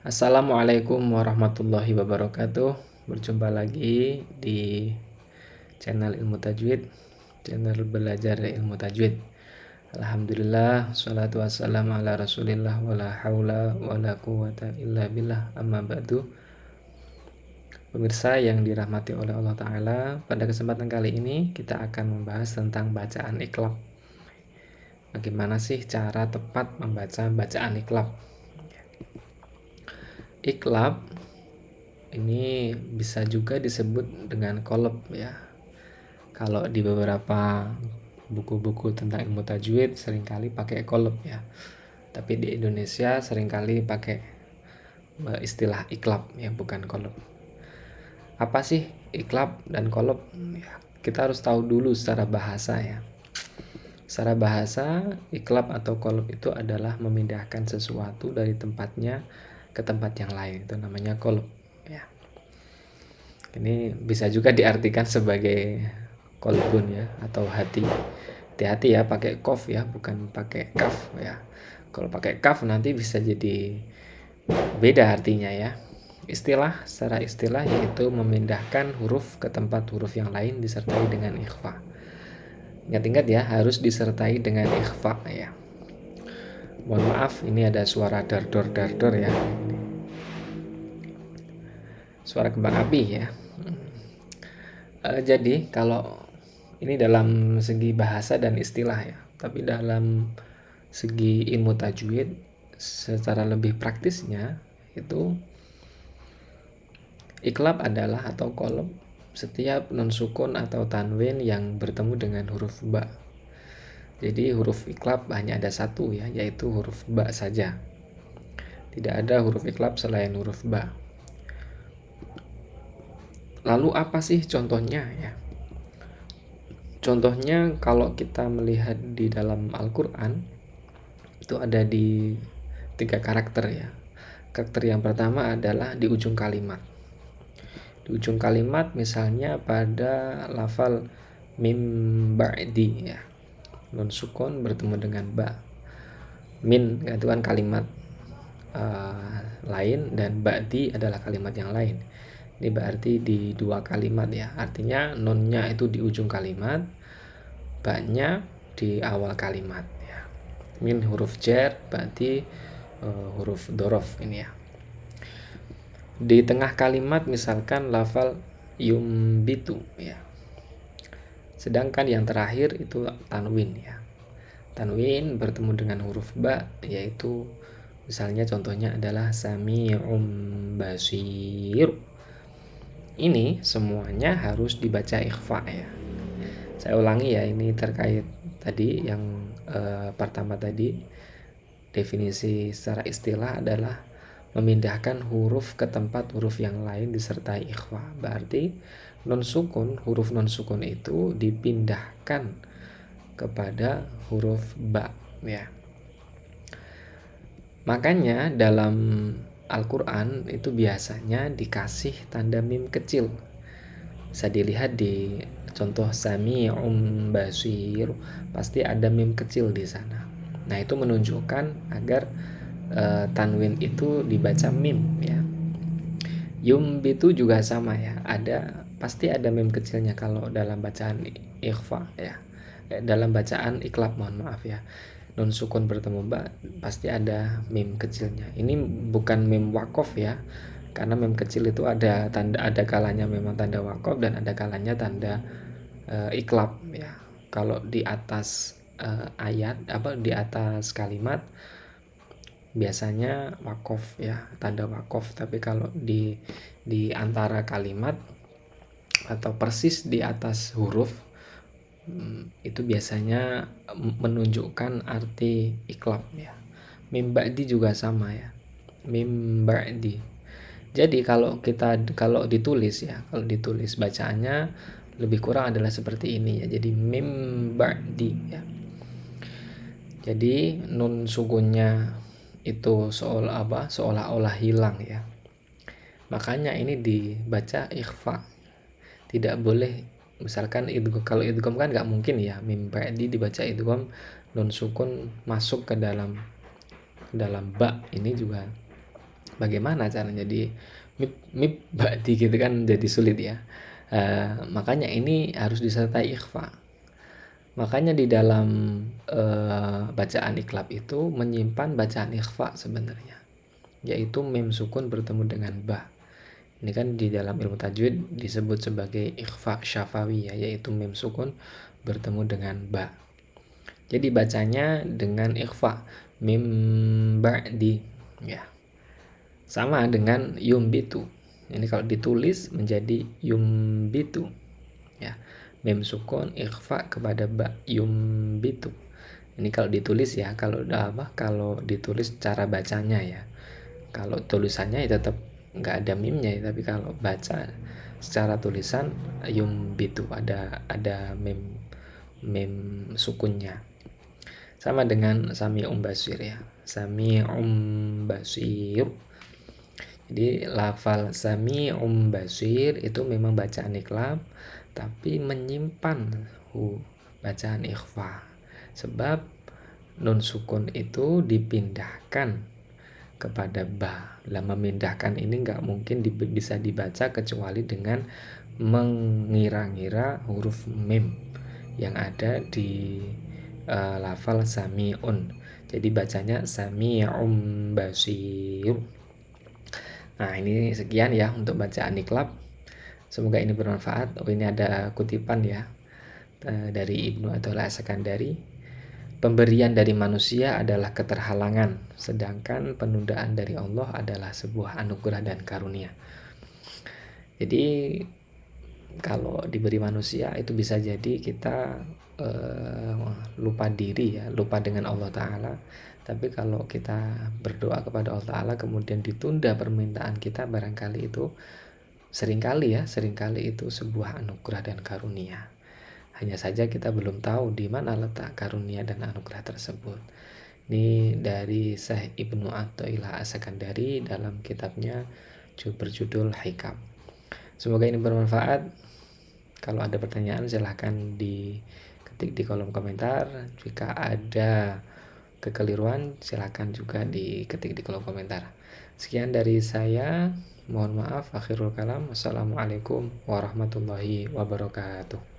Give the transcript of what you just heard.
Assalamualaikum warahmatullahi wabarakatuh. Berjumpa lagi di channel Ilmu Tajwid, channel belajar ilmu tajwid. Alhamdulillah, salatu wassalamu ala rasulillah, wala haula wala quwata illa billah, amma ba'du. Pemirsa yang dirahmati oleh Allah Ta'ala, pada kesempatan kali ini kita akan membahas tentang bacaan iqlab. Bagaimana sih cara tepat membaca bacaan iqlab? Iqlab ini bisa juga disebut dengan qolab ya. Kalau di beberapa buku-buku tentang ilmu tajwid seringkali pakai qolab ya. Tapi di Indonesia seringkali pakai istilah iqlab ya, bukan qolab. Apa sih iqlab dan qolab? Ya, kita harus tahu dulu secara bahasa ya. Secara bahasa, iqlab atau qolab itu adalah memindahkan sesuatu dari tempatnya ke tempat yang lain. Itu namanya qolab ya. Ini bisa juga diartikan sebagai kolbun ya, atau hati. Hati-hati ya, pakai kof ya, bukan pakai kaf ya. Kalau pakai kaf nanti bisa jadi beda artinya ya. Secara istilah yaitu memindahkan huruf ke tempat huruf yang lain disertai dengan ikhfa. Ingat-ingat ya, harus disertai dengan ikhfa ya. Mohon maaf, ini ada suara dardor ya. Suara kembang api ya. Jadi kalau ini dalam segi bahasa dan istilah ya, tapi dalam segi ilmu tajwid secara lebih praktisnya itu iqlab adalah atau qolab setiap nun sukun atau tanwin yang bertemu dengan huruf ba. Jadi huruf iqlab hanya ada satu ya, yaitu huruf ba saja. Tidak ada huruf iqlab selain huruf ba. Lalu apa sih contohnya ya? Contohnya kalau kita melihat di dalam Al-Quran itu ada di 3 karakter ya. Karakter yang pertama adalah di ujung kalimat. Di ujung kalimat misalnya pada lafal mim ba'di ya. Nun sukun bertemu dengan ba. Min itu kan kalimat lain dan ba'di adalah kalimat yang lain. Ini berarti di 2 kalimat ya. Artinya nunnya itu di ujung kalimat, ba-nya di awal kalimat ya. Min huruf jar, berarti huruf dorof ini ya. Di tengah kalimat misalkan lafal yumbitu ya. Sedangkan yang terakhir itu tanwin ya. Tanwin bertemu dengan huruf ba, yaitu misalnya contohnya adalah sami'um basir. Ini semuanya harus dibaca ikhfa ya. Saya ulangi ya, ini terkait tadi yang pertama tadi, definisi secara istilah adalah memindahkan huruf ke tempat huruf yang lain disertai ikhfa. Berarti non sukun, huruf non sukun itu dipindahkan kepada huruf ba ya. Makanya dalam Al-Quran itu biasanya dikasih tanda mim kecil. Bisa dilihat di contoh sami'um basir, pasti ada mim kecil di sana. Nah, itu menunjukkan agar tanwin itu dibaca mim ya. Yumbitu juga sama ya, pasti ada mim kecilnya kalau dalam bacaan ikhfa ya. Dalam bacaan iqlab, mohon maaf ya. Nun sukun bertemu ba pasti ada mim kecilnya. Ini bukan mim wakof ya, karena mim kecil itu ada kalanya memang tanda wakof dan ada kalanya tanda iqlab ya. Kalau di atas ayat di atas kalimat biasanya wakof ya, tanda wakof. Tapi kalau di antara kalimat atau persis di atas huruf itu biasanya menunjukkan arti iqlab ya. Mim ba'di juga sama ya, mim ba'di. Jadi kalau ditulis ya, kalau ditulis bacaannya lebih kurang adalah seperti ini ya. Jadi mim ba'di ya. Jadi nun sukunnya itu seolah-olah hilang ya. Makanya ini dibaca ikhfa. Tidak boleh, misalkan kalau idgham kan nggak mungkin ya, mim ba'di dibaca idgham, nun sukun masuk ke dalam ba, ini juga Bagaimana caranya jadi mip ba'di gitu kan, jadi sulit ya. Makanya ini harus disertai ikhfa. Makanya di dalam bacaan iklab itu menyimpan bacaan ikhfa sebenarnya, yaitu mim sukun bertemu dengan ba. Ini kan di dalam ilmu tajwid disebut sebagai ikhfa syafawi ya, yaitu mim sukun bertemu dengan ba. Jadi bacanya dengan ikhfa, mim ba'di ya. Sama dengan yumbitu. Ini kalau ditulis menjadi yumbitu ya. Mim sukun ikhfa kepada ba, yumbitu. Ini kalau ditulis ya, kalau ditulis cara bacanya ya. Kalau tulisannya ya tetap nggak ada mimnya ya, tapi kalau baca secara tulisan yumbitu ada mim sukunnya. Sama dengan sami'um basir ya. Sami'um basir. Jadi lafal sami'um basir itu memang bacaan iklab, tapi menyimpan bacaan ikhfa. Sebab nun sukun itu dipindahkan kepada ba. Lah memindahkan ini nggak mungkin bisa dibaca kecuali dengan mengira-ngira huruf mim yang ada di lafal sami'un. Jadi bacanya sami'um basir. Nah, ini sekian ya untuk bacaan iklab. Semoga ini bermanfaat. Ini ada kutipan ya dari Ibnu Athaillah As-Sakandari. Pemberian dari manusia adalah keterhalangan, sedangkan penundaan dari Allah adalah sebuah anugerah dan karunia. Jadi kalau diberi manusia itu bisa jadi kita lupa diri ya, lupa dengan Allah Ta'ala. Tapi kalau kita berdoa kepada Allah Ta'ala kemudian ditunda permintaan kita, barangkali itu seringkali itu sebuah anugerah dan karunia. Hanya saja kita belum tahu di mana letak karunia dan anugerah tersebut. Ini dari Syekh Ibnu Athaillah As-Sakandari dalam kitabnya berjudul Hikam. Semoga ini bermanfaat. Kalau ada pertanyaan silahkan diketik di kolom komentar. Jika ada kekeliruan silahkan juga diketik di kolom komentar. Sekian dari saya. Mohon maaf, akhirul kalam. Wassalamualaikum warahmatullahi wabarakatuh.